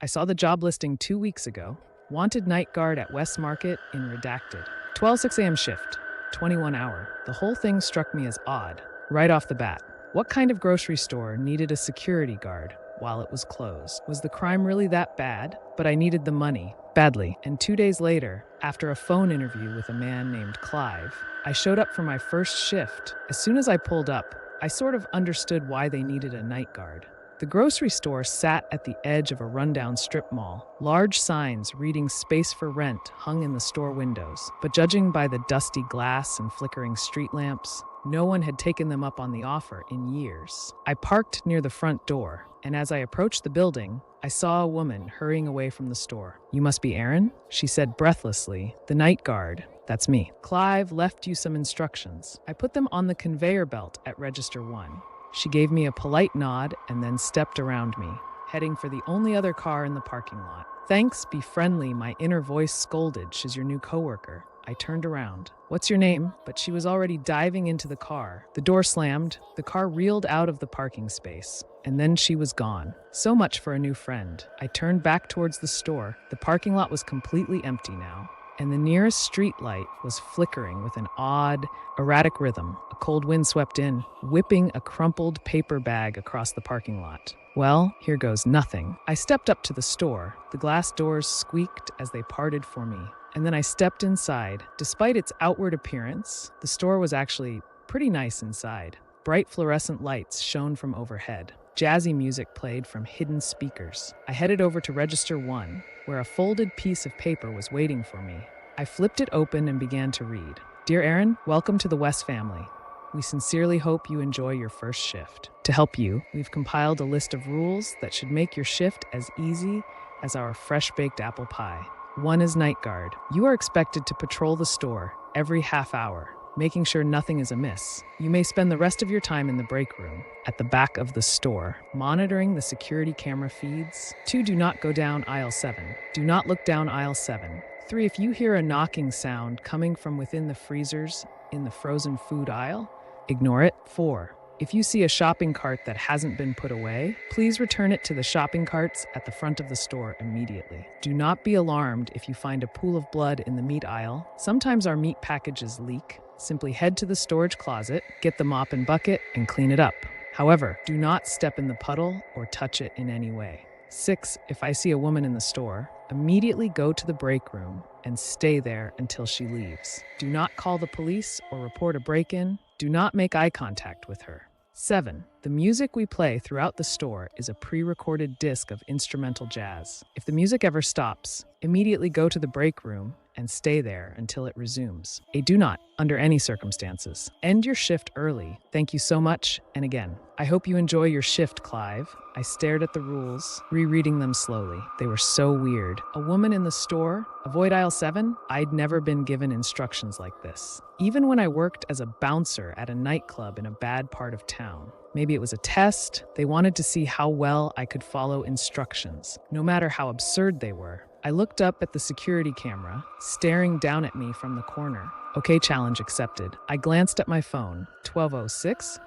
I saw the job listing 2 weeks ago. Wanted night guard at Wess Market in redacted. 12:06 a.m. shift, 21 hour. The whole thing struck me as odd, right off the bat. What kind of grocery store needed a security guard while it was closed? Was the crime really that bad? But I needed the money, badly. And 2 days later, after a phone interview with a man named Clive, I showed up for my first shift. As soon as I pulled up, I sort of understood why they needed a night guard. The grocery store sat at the edge of a rundown strip mall. Large signs reading "Space for Rent" hung in the store windows, but judging by the dusty glass and flickering street lamps, no one had taken them up on the offer in years. I parked near the front door, and as I approached the building, I saw a woman hurrying away from the store. "You must be Aaron?" she said breathlessly. "The night guard. That's me. Clive left you some instructions. I put them on the conveyor belt at Register 1. She gave me a polite nod and then stepped around me, heading for the only other car in the parking lot. "Thanks, be friendly," my inner voice scolded. "She's your new coworker." I turned around. "What's your name?" But she was already diving into the car. The door slammed, the car reeled out of the parking space, and then she was gone. So much for a new friend. I turned back towards the store. The parking lot was completely empty now, and the nearest street light was flickering with an odd, erratic rhythm. A cold wind swept in, whipping a crumpled paper bag across the parking lot. Well, here goes nothing. I stepped up to the store. The glass doors squeaked as they parted for me, and then I stepped inside. Despite its outward appearance, the store was actually pretty nice inside. Bright fluorescent lights shone from overhead. Jazzy music played from hidden speakers. I headed over to Register 1, where a folded piece of paper was waiting for me. I flipped it open and began to read. "Dear Aaron, welcome to the Wess family. We sincerely hope you enjoy your first shift. To help you, we've compiled a list of rules that should make your shift as easy as our fresh-baked apple pie. 1 is night guard. You are expected to patrol the store every half hour, making sure nothing is amiss. You may spend the rest of your time in the break room at the back of the store, monitoring the security camera feeds. 2, do not go down aisle 7. Do not look down aisle 7. 3, if you hear a knocking sound coming from within the freezers in the frozen food aisle, ignore it. 4, if you see a shopping cart that hasn't been put away, please return it to the shopping carts at the front of the store immediately. Do not be alarmed if you find a pool of blood in the meat aisle. Sometimes our meat packages leak. Simply head to the storage closet, get the mop and bucket, and clean it up. However, do not step in the puddle or touch it in any way. 6, if I see a woman in the store, immediately go to the break room and stay there until she leaves. Do not call the police or report a break-in. Do not make eye contact with her. 7, the music we play throughout the store is a pre-recorded disc of instrumental jazz. If the music ever stops, immediately go to the break room and stay there until it resumes. 8, do not, under any circumstances, end your shift early. Thank you so much, and again, I hope you enjoy your shift, Clive. I stared at the rules, rereading them slowly. They were so weird. A woman in the store? Avoid aisle 7? I'd never been given instructions like this. Even when I worked as a bouncer at a nightclub in a bad part of town. Maybe it was a test. They wanted to see how well I could follow instructions, no matter how absurd they were. I looked up at the security camera, staring down at me from the corner. Okay, challenge accepted. I glanced at my phone. 12:06?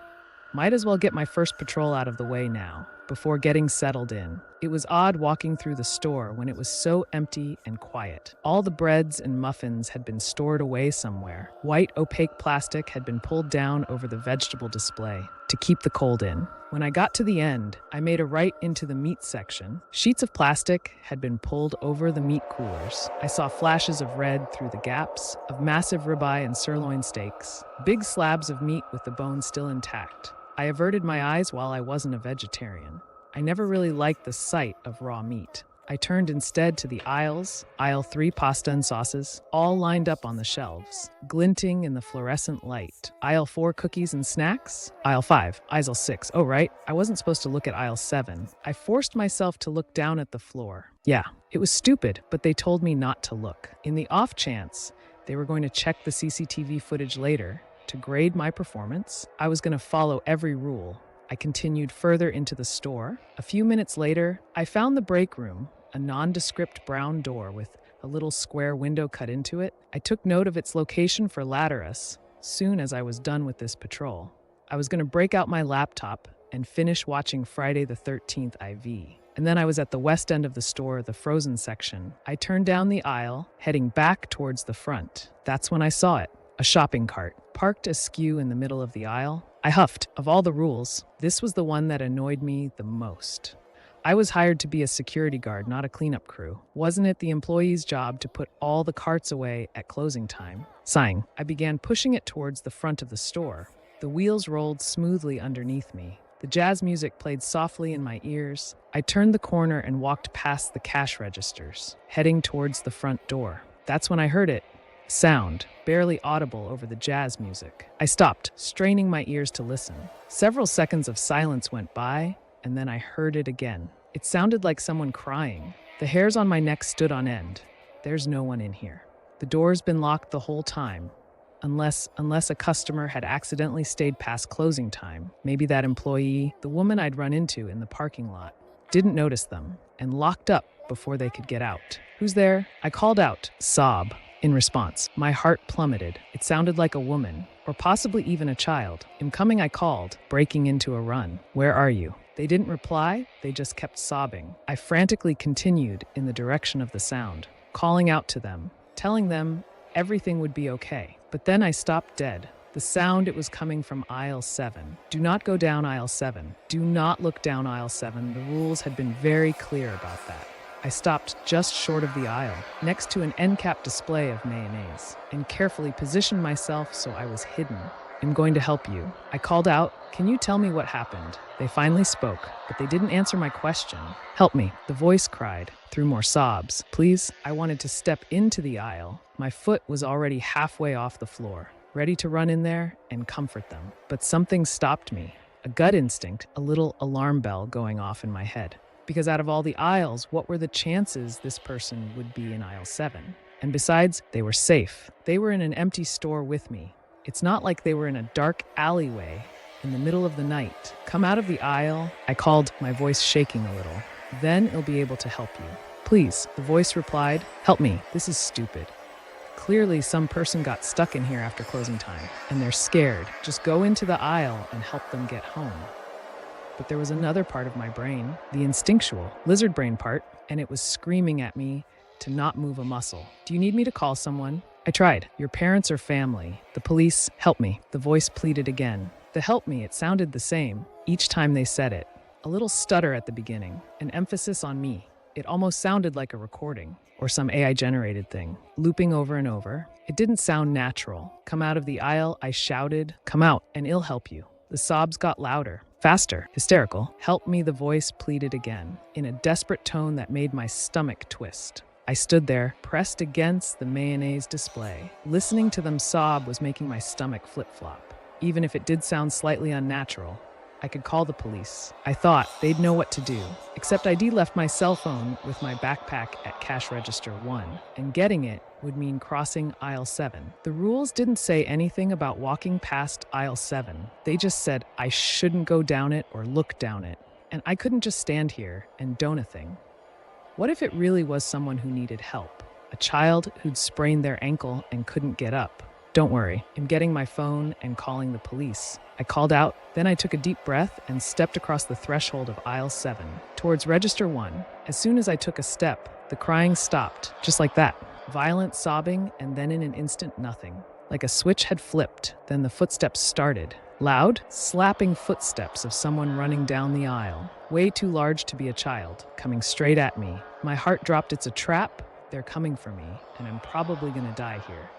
Might as well get my first patrol out of the way now, before getting settled in. It was odd walking through the store when it was so empty and quiet. All the breads and muffins had been stored away somewhere. White opaque plastic had been pulled down over the vegetable display to keep the cold in. When I got to the end, I made a right into the meat section. Sheets of plastic had been pulled over the meat coolers. I saw flashes of red through the gaps, of massive ribeye and sirloin steaks, big slabs of meat with the bone still intact. I averted my eyes while I wasn't a vegetarian. I never really liked the sight of raw meat. I turned instead to the aisles. Aisle 3, pasta and sauces, all lined up on the shelves, glinting in the fluorescent light. Aisle 4, cookies and snacks. Aisle 5, aisle 6. Oh, right, I wasn't supposed to look at aisle 7. I forced myself to look down at the floor. Yeah, it was stupid, but they told me not to look. In the off chance they were going to check the CCTV footage later to grade my performance, I was going to follow every rule. I continued further into the store. A few minutes later, I found the break room, a nondescript brown door with a little square window cut into it. I took note of its location for Latterus soon as I was done with this patrol. I was going to break out my laptop and finish watching Friday the 13th IV. And then I was at the west end of the store, the frozen section. I turned down the aisle, heading back towards the front. That's when I saw it. A shopping cart, parked askew in the middle of the aisle. I huffed. Of all the rules, this was the one that annoyed me the most. I was hired to be a security guard, not a cleanup crew. Wasn't it the employee's job to put all the carts away at closing time? Sighing, I began pushing it towards the front of the store. The wheels rolled smoothly underneath me. The jazz music played softly in my ears. I turned the corner and walked past the cash registers, heading towards the front door. That's when I heard it. Sound, barely audible over the jazz music. I stopped, straining my ears to listen. Several seconds of silence went by, and then I heard it again. It sounded like someone crying. The hairs on my neck stood on end. There's no one in here. The door's been locked the whole time. Unless a customer had accidentally stayed past closing time. Maybe that employee, the woman I'd run into in the parking lot, didn't notice them and locked up before they could get out. Who's there? I called out, sob. In response, my heart plummeted. It sounded like a woman, or possibly even a child. Incoming, I called, breaking into a run. Where are you? They didn't reply, they just kept sobbing. I frantically continued in the direction of the sound, calling out to them, telling them everything would be okay. But then I stopped dead. The sound, it was coming from aisle 7. Do not go down aisle 7. Do not look down aisle 7. The rules had been very clear about that. I stopped just short of the aisle, next to an end cap display of mayonnaise, and carefully positioned myself so I was hidden. I'm going to help you. I called out, can you tell me what happened? They finally spoke, but they didn't answer my question. Help me, the voice cried, through more sobs. Please, I wanted to step into the aisle. My foot was already halfway off the floor, ready to run in there and comfort them. But something stopped me, a gut instinct, a little alarm bell going off in my head. Because out of all the aisles, what were the chances this person would be in aisle 7? And besides, they were safe. They were in an empty store with me. It's not like they were in a dark alleyway in the middle of the night. Come out of the aisle, I called, my voice shaking a little. Then I'll be able to help you. Please, the voice replied. Help me, this is stupid. Clearly, some person got stuck in here after closing time, and they're scared. Just go into the aisle and help them get home. But there was another part of my brain, the instinctual, lizard brain part, and it was screaming at me to not move a muscle. Do you need me to call someone? I tried. Your parents or family. The police, help me. The voice pleaded again. The help me, it sounded the same each time they said it. A little stutter at the beginning, an emphasis on me. It almost sounded like a recording or some AI-generated thing, looping over and over. It didn't sound natural. Come out of the aisle, I shouted. Come out, and I'll help you. The sobs got louder. Faster, hysterical. Help me, the voice pleaded again, in a desperate tone that made my stomach twist. I stood there, pressed against the mayonnaise display. Listening to them sob was making my stomach flip-flop. Even if it did sound slightly unnatural, I could call the police. I thought they'd know what to do, except I'd left my cell phone with my backpack at cash register 1, and getting it would mean crossing aisle 7. The rules didn't say anything about walking past aisle 7. They just said I shouldn't go down it or look down it, and I couldn't just stand here and don't a thing. What if it really was someone who needed help? A child who'd sprained their ankle and couldn't get up? Don't worry, I'm getting my phone and calling the police. I called out, then I took a deep breath and stepped across the threshold of aisle 7, towards register 1. As soon as I took a step, the crying stopped, just like that. Violent sobbing, and then in an instant, nothing. Like a switch had flipped, then the footsteps started. Loud, slapping footsteps of someone running down the aisle, way too large to be a child, coming straight at me. My heart dropped. It's a trap. They're coming for me, and I'm probably gonna die here.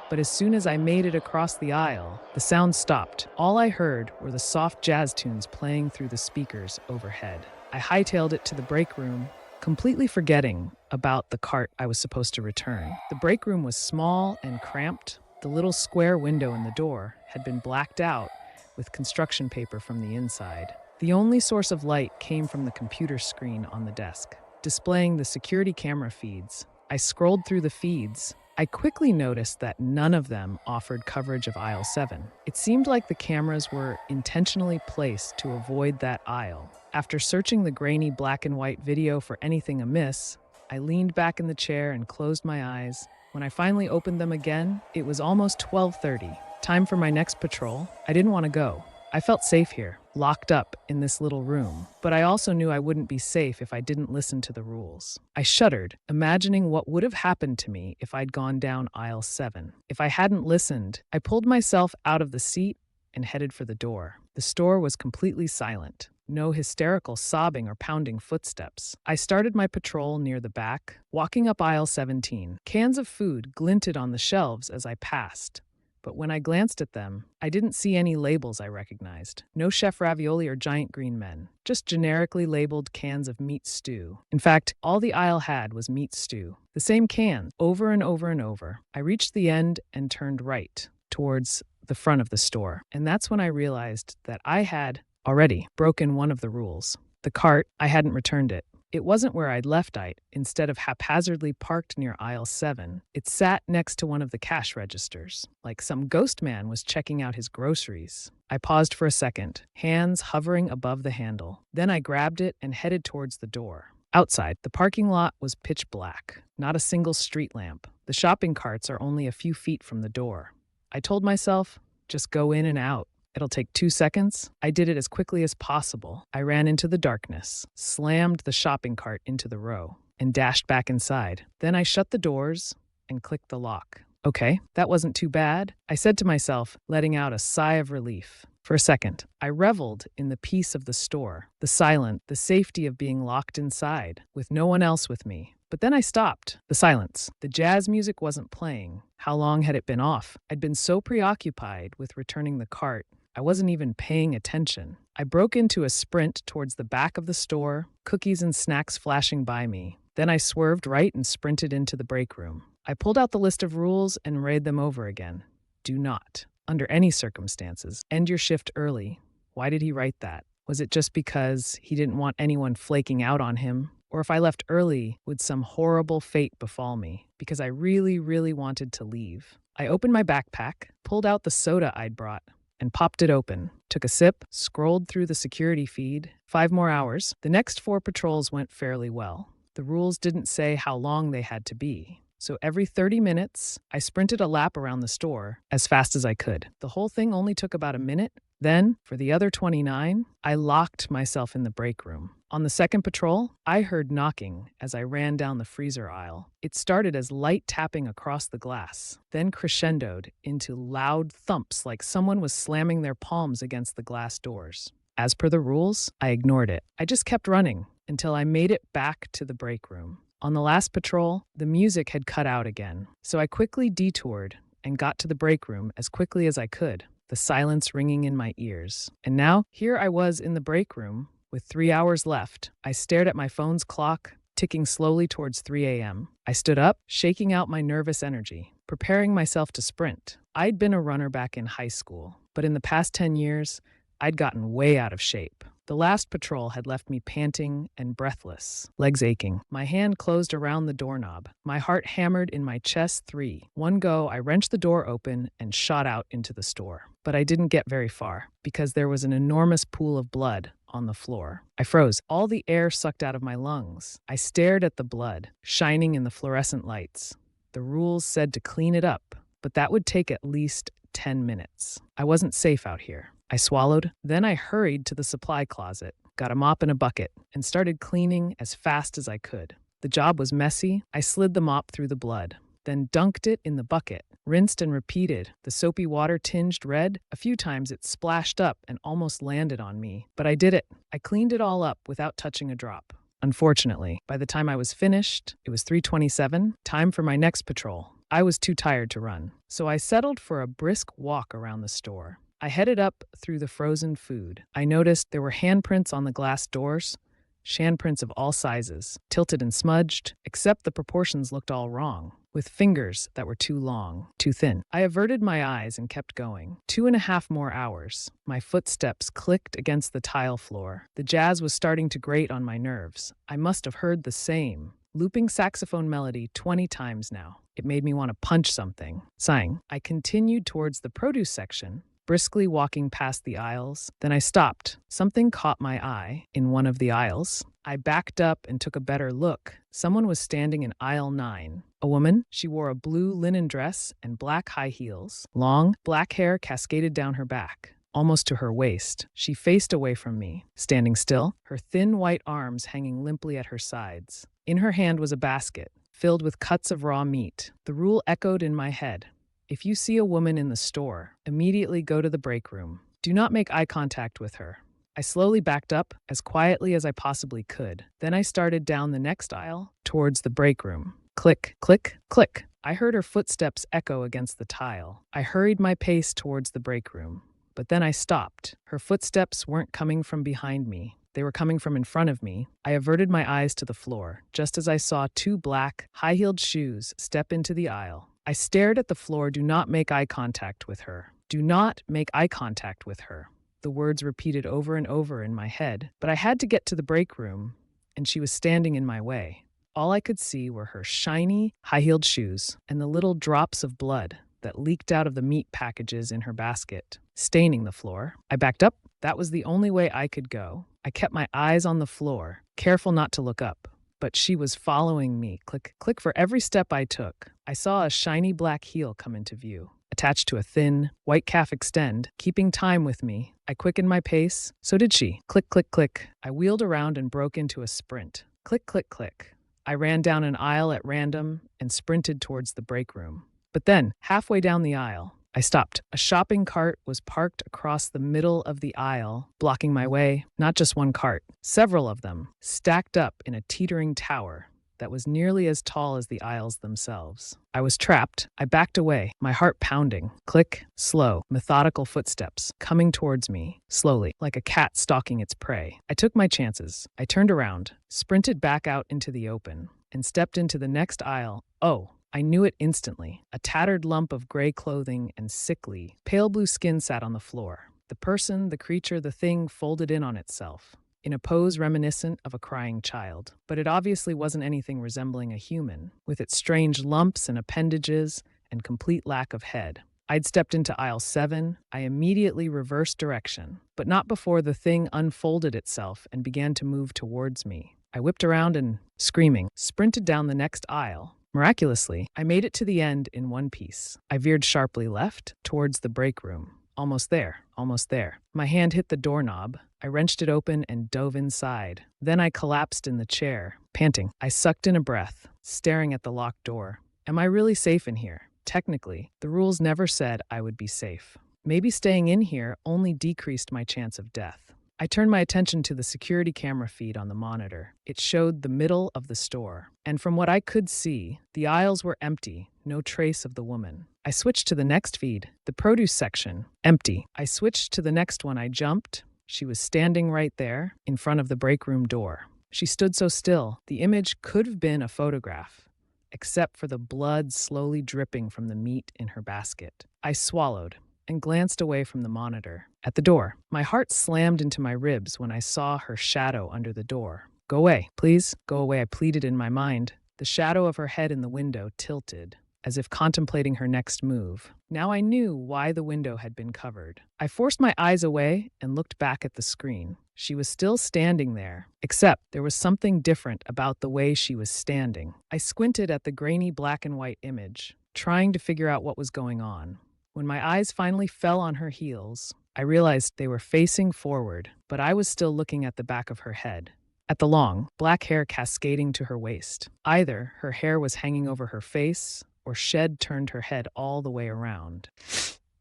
But as soon as I made it across the aisle, the sound stopped. All I heard were the soft jazz tunes playing through the speakers overhead. I hightailed it to the break room, completely forgetting about the cart I was supposed to return. The break room was small and cramped. The little square window in the door had been blacked out with construction paper from the inside. The only source of light came from the computer screen on the desk, displaying the security camera feeds. I scrolled through the feeds. I quickly noticed that none of them offered coverage of aisle 7. It seemed like the cameras were intentionally placed to avoid that aisle. After searching the grainy black and white video for anything amiss, I leaned back in the chair and closed my eyes. When I finally opened them again, it was almost 12:30. Time for my next patrol. I didn't want to go. I felt safe here, locked up in this little room, but I also knew I wouldn't be safe if I didn't listen to the rules. I shuddered, imagining what would have happened to me if I'd gone down aisle 7. If I hadn't listened, I pulled myself out of the seat and headed for the door. The store was completely silent. No hysterical sobbing or pounding footsteps. I started my patrol near the back, walking up aisle 17. Cans of food glinted on the shelves as I passed. But when I glanced at them, I didn't see any labels I recognized. No chef ravioli or giant green men. Just generically labeled cans of meat stew. In fact, all the aisle had was meat stew. The same cans, over and over and over. I reached the end and turned right, towards the front of the store. And that's when I realized that I had already broken one of the rules. The cart, I hadn't returned it. It wasn't where I'd left it. Instead of haphazardly parked near aisle 7, it sat next to one of the cash registers, like some ghost man was checking out his groceries. I paused for a second, hands hovering above the handle. Then I grabbed it and headed towards the door. Outside, the parking lot was pitch black, not a single street lamp. The shopping carts are only a few feet from the door. I told myself, just go in and out. It'll take 2 seconds. I did it as quickly as possible. I ran into the darkness, slammed the shopping cart into the row, and dashed back inside. Then I shut the doors and clicked the lock. Okay, that wasn't too bad, I said to myself, letting out a sigh of relief. For a second, I reveled in the peace of the store, the silence, the safety of being locked inside, with no one else with me. But then I stopped. The silence. The jazz music wasn't playing. How long had it been off? I'd been so preoccupied with returning the cart, I wasn't even paying attention. I broke into a sprint towards the back of the store, cookies and snacks flashing by me. Then I swerved right and sprinted into the break room. I pulled out the list of rules and read them over again. Do not, under any circumstances, end your shift early. Why did he write that? Was it just because he didn't want anyone flaking out on him? Or if I left early, would some horrible fate befall me? Because I really, really wanted to leave. I opened my backpack, pulled out the soda I'd brought, and popped it open, took a sip, scrolled through the security feed. 5 more hours. The next 4 patrols went fairly well. The rules didn't say how long they had to be. So every 30 minutes, I sprinted a lap around the store as fast as I could. The whole thing only took about a minute. Then, for the other 29, I locked myself in the break room. On the second patrol, I heard knocking as I ran down the freezer aisle. It started as light tapping across the glass, then crescendoed into loud thumps like someone was slamming their palms against the glass doors. As per the rules, I ignored it. I just kept running until I made it back to the break room. On the last patrol, the music had cut out again, so I quickly detoured and got to the break room as quickly as I could, the silence ringing in my ears. And now, here I was in the break room, with 3 hours left. I stared at my phone's clock, ticking slowly towards 3 a.m. I stood up, shaking out my nervous energy, preparing myself to sprint. I'd been a runner back in high school, but in the past 10 years, I'd gotten way out of shape. The last patrol had left me panting and breathless, legs aching. My hand closed around the doorknob. My heart hammered in my chest. 3. One go, I wrenched the door open and shot out into the store. But I didn't get very far, because there was an enormous pool of blood on the floor. I froze, all the air sucked out of my lungs. I stared at the blood, shining in the fluorescent lights. The rules said to clean it up, but that would take at least 10 minutes. I wasn't safe out here. I swallowed, then I hurried to the supply closet, got a mop and a bucket, and started cleaning as fast as I could. The job was messy. I slid the mop through the blood, then dunked it in the bucket, rinsed and repeated. The soapy water tinged red. A few times it splashed up and almost landed on me. But I did it. I cleaned it all up without touching a drop. Unfortunately, by the time I was finished, it was 3:27, time for my next patrol. I was too tired to run, so I settled for a brisk walk around the store. I headed up through the frozen food. I noticed there were handprints on the glass doors, handprints of all sizes, tilted and smudged, except the proportions looked all wrong, with fingers that were too long, too thin. I averted my eyes and kept going. 2.5 more hours. My footsteps clicked against the tile floor. The jazz was starting to grate on my nerves. I must have heard the same looping saxophone melody 20 times now. It made me want to punch something. Sighing, I continued towards the produce section, briskly walking past the aisles. Then I stopped. Something caught my eye in one of the aisles. I backed up and took a better look. Someone was standing in aisle 9. A woman. She wore a blue linen dress and black high heels. Long, black hair cascaded down her back. almost to her waist. She faced away from me, standing still, her thin white arms hanging limply at her sides. In her hand was a basket, filled with cuts of raw meat. The rule echoed in my head. If you see a woman in the store, immediately go to the break room. Do not make eye contact with her. I slowly backed up, as quietly as I possibly could. Then I started down the next aisle, towards the break room. Click, click, click. I heard her footsteps echo against the tile. I hurried my pace towards the break room. But then I stopped. Her footsteps weren't coming from behind me. They were coming from in front of me. I averted my eyes to the floor, just as I saw two black, high-heeled shoes step into the aisle. I stared at the floor. Do not make eye contact with her. Do not make eye contact with her. The words repeated over and over in my head, but I had to get to the break room, and she was standing in my way. All I could see were her shiny, high-heeled shoes and the little drops of blood that leaked out of the meat packages in her basket, staining the floor. I backed up. That was the only way I could go. I kept my eyes on the floor, careful not to look up. But she was following me. Click, click. For every step I took, I saw a shiny black heel come into view, attached to a thin, white calf extend, keeping time with me. I quickened my pace. So did she. Click, click, click. I wheeled around and broke into a sprint. Click, click, click. I ran down an aisle at random and sprinted towards the break room. But then, halfway down the aisle, I stopped. A shopping cart was parked across the middle of the aisle, blocking my way. Not just one cart, several of them, stacked up in a teetering tower that was nearly as tall as the aisles themselves. I was trapped. I backed away, my heart pounding. Click, slow, methodical footsteps coming towards me, slowly, like a cat stalking its prey. I took my chances. I turned around, sprinted back out into the open, and stepped into the next aisle. Oh, I knew it instantly. A tattered lump of gray clothing and sickly, pale blue skin sat on the floor. The person, the creature, the thing folded in on itself, in a pose reminiscent of a crying child. But it obviously wasn't anything resembling a human, with its strange lumps and appendages and complete lack of head. I'd stepped into aisle 7. I immediately reversed direction, but not before the thing unfolded itself and began to move towards me. I whipped around and, screaming, sprinted down the next aisle. Miraculously, I made it to the end in one piece. I veered sharply left, towards the break room. Almost there, almost there. My hand hit the doorknob. I wrenched it open and dove inside. Then I collapsed in the chair, panting. I sucked in a breath, staring at the locked door. Am I really safe in here? Technically, the rules never said I would be safe. Maybe staying in here only decreased my chance of death. I turned my attention to the security camera feed on the monitor. It showed the middle of the store, and from what I could see, the aisles were empty, no trace of the woman. I switched to the next feed, the produce section, empty. I switched to the next one. I jumped. She was standing right there, in front of the break room door. She stood so still, the image could have been a photograph, except for the blood slowly dripping from the meat in her basket. I swallowed and glanced away from the monitor. At the door, my heart slammed into my ribs when I saw her shadow under the door. Go away, please, go away, I pleaded in my mind. The shadow of her head in the window tilted, as if contemplating her next move. Now I knew why the window had been covered. I forced my eyes away and looked back at the screen. She was still standing there, except there was something different about the way she was standing. I squinted at the grainy black and white image, trying to figure out what was going on. When my eyes finally fell on her heels, I realized they were facing forward, but I was still looking at the back of her head, at the long, black hair cascading to her waist. Either her hair was hanging over her face, or Shed turned her head all the way around.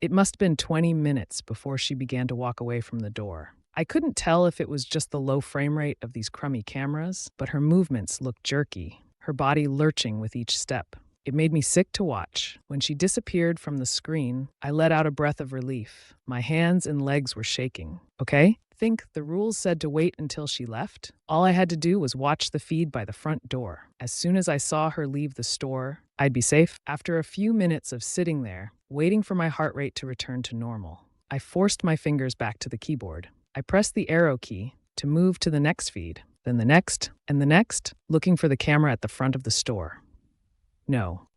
It must have been 20 minutes before she began to walk away from the door. I couldn't tell if it was just the low frame rate of these crummy cameras, but her movements looked jerky, her body lurching with each step. It made me sick to watch. When she disappeared from the screen, I let out a breath of relief. My hands and legs were shaking. Okay? Think the rules said to wait until she left? All I had to do was watch the feed by the front door. As soon as I saw her leave the store, I'd be safe. After a few minutes of sitting there, waiting for my heart rate to return to normal, I forced my fingers back to the keyboard. I pressed the arrow key to move to the next feed, then the next, and the next, looking for the camera at the front of the store. No.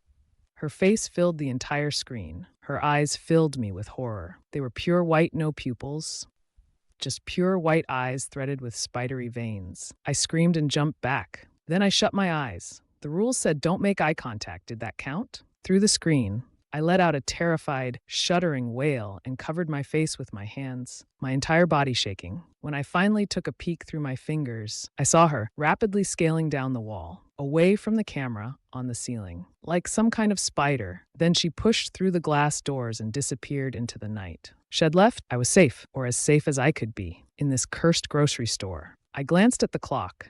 Her face filled the entire screen. Her eyes filled me with horror. They were pure white, no pupils. Just pure white eyes threaded with spidery veins. I screamed and jumped back. Then I shut my eyes. The rules said don't make eye contact. Did that count? Through the screen, I let out a terrified, shuddering wail and covered my face with my hands, my entire body shaking. When I finally took a peek through my fingers, I saw her rapidly scaling down the wall, away from the camera on the ceiling, like some kind of spider. Then she pushed through the glass doors and disappeared into the night. Shed left, I was safe, or as safe as I could be, in this cursed grocery store. I glanced at the clock.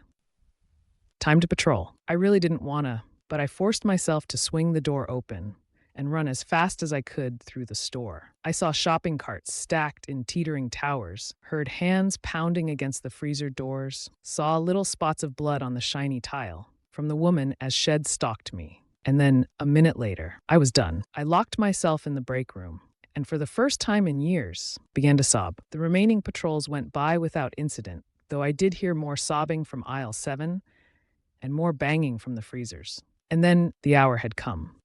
Time to patrol. I really didn't wanna, but I forced myself to swing the door open and run as fast as I could through the store. I saw shopping carts stacked in teetering towers, heard hands pounding against the freezer doors, saw little spots of blood on the shiny tile from the woman as Shed stalked me. And then, a minute later, I was done. I locked myself in the break room, and for the first time in years, began to sob. The remaining patrols went by without incident, though I did hear more sobbing from aisle 7 and more banging from the freezers. And then the hour had come.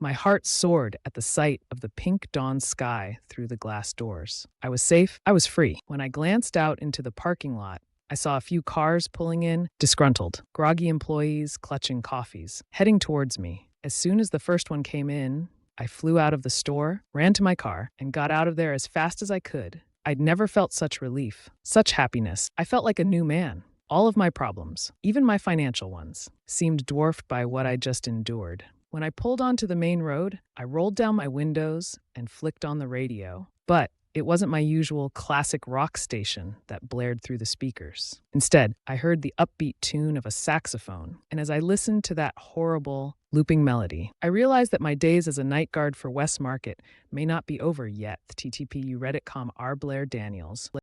My heart soared at the sight of the pink dawn sky through the glass doors. I was safe. I was free. When I glanced out into the parking lot, I saw a few cars pulling in, disgruntled, groggy employees clutching coffees, heading towards me. As soon as the first one came in, I flew out of the store, ran to my car, and got out of there as fast as I could. I'd never felt such relief, such happiness. I felt like a new man. All of my problems, even my financial ones, seemed dwarfed by what I just endured. When I pulled onto the main road, I rolled down my windows and flicked on the radio. But it wasn't my usual classic rock station that blared through the speakers. Instead, I heard the upbeat tune of a saxophone, and as I listened to that horrible, looping melody, I realized that my days as a night guard for Wess Market may not be over yet. TTP, you Reddit.com R. Blair Daniels.